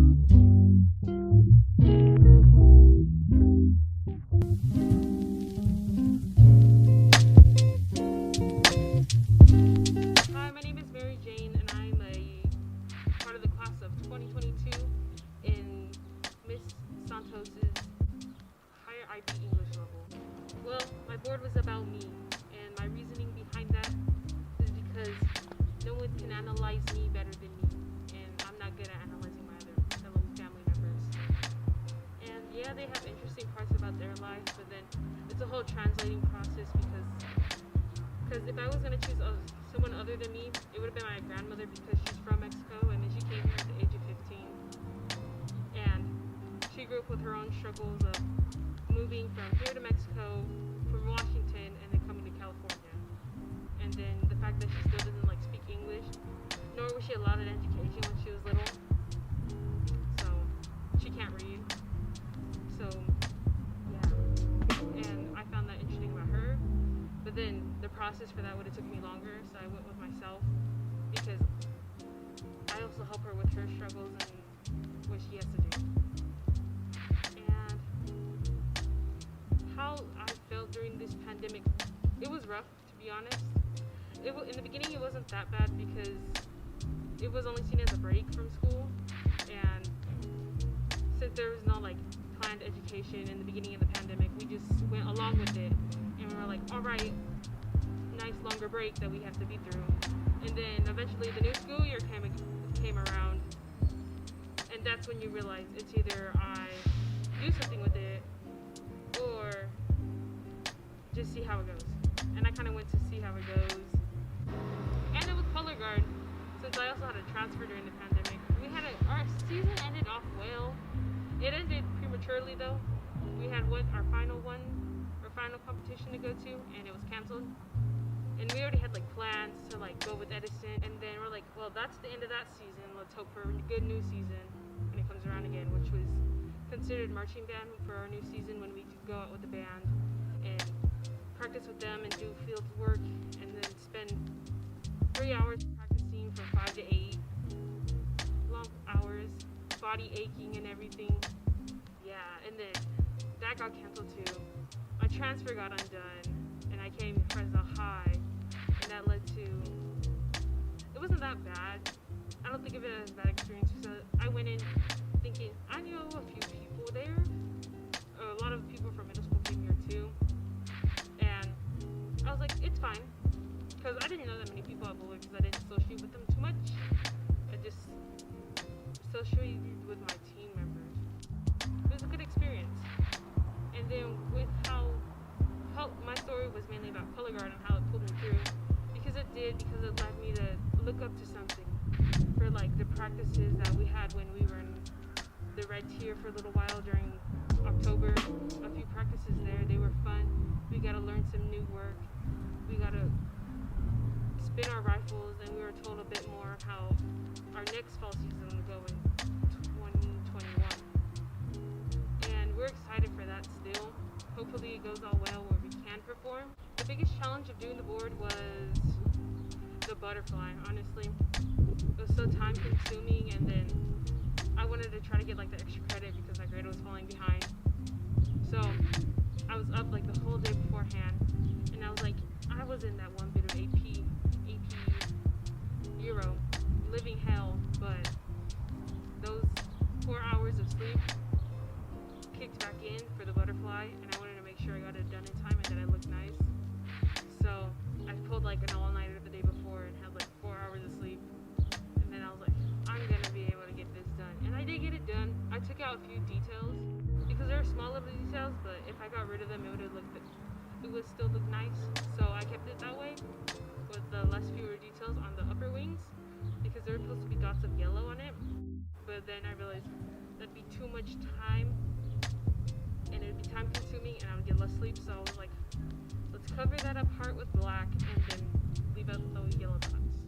Hi, my name is Maryjane, and I'm a part of the class of 2022 in Miss Santos's higher IB English level. Well, my board was about me, and my reasoning behind that is because no one can analyze me better than me, and I'm not good at analyzing my other fellow family members. And yeah, they have interesting parts about their life, but then it's a whole translating process because if I was going to choose someone other than me, it would have been my grandmother because she's from Mexico and then she came here at the age of 15. And she grew up with her own struggles of moving from here to Mexico, from Washington, and then coming to California. And then the fact that she still doesn't speak English, nor was she allowed an education when she was little. So she can't read. So yeah. And I found that interesting about her. But then the process for that would have took me longer, so I went with myself because I also help her with her struggles and what she has to do. And how I felt during this pandemic, it was rough, to be honest. In the beginning, it wasn't that bad because it was only seen as a break from school, and since there was no planned education in the beginning of the pandemic, we just went along with it. And we were like, all right, nice longer break that we have to be through. And then eventually the new school year came around. And that's when you realize it's either I do something with it or just see how it goes. And I kind of went to see how it goes. And it was color guard, since I also had a transfer during the pandemic. Our season ended off well. It ended prematurely though. We had our final competition to go to, and it was canceled. And we already had plans to go with Edison, and then we're like, well, that's the end of that season. Let's hope for a good new season when it comes around again, which was considered marching band for our new season, when we could go out with the band and practice with them and do field work, and then spend 3 hours practicing from 5 to 8 long hours, body aching and everything. Yeah, and then that got canceled too. My transfer got undone, and I came to Fresno High, and that led to, it wasn't that bad. I don't think of it as a bad experience. So I went in thinking, I knew a few people there. A lot of people from middle school came here too. And I was like, it's fine. Because I didn't know that many people at Bullard because I didn't associate with them too much. I just associated with my team members. It was a good experience. And then with how my story was mainly about color guard and how it pulled me through, because it led me to look up to something for the practices that we had when we were in the red tier for a little while during October. A few practices there, they were fun. We got to learn some new work. We got to spin our rifles, and we were told a bit more of how our next fall season would go in 2021. And we're excited for that still. Hopefully it goes all well where we can perform. The biggest challenge of doing the board was the butterfly, honestly. It was so time consuming, and then I wanted to try to get the extra credit because my grade was falling behind. So I was up the whole day beforehand, and I was I was in that one bit of AP Euro, living hell, but those 4 hours of sleep kicked back in for the butterfly, and I wanted to make sure I got it done in time and that I looked nice. So I pulled an all-nighter the day before and had 4 hours of sleep, and then I was like, I'm gonna be able to get this done, and I did get it done. I took out a few details because there are small little details, but if I got rid of them, it would still look nice. So I kept it that way with the fewer details on the upper wings because there were supposed to be dots of yellow on it, but then I realized that'd be too much time and it'd be time consuming and I would get less sleep. So I was like, let's cover that up part with black and then leave out the yellow dots.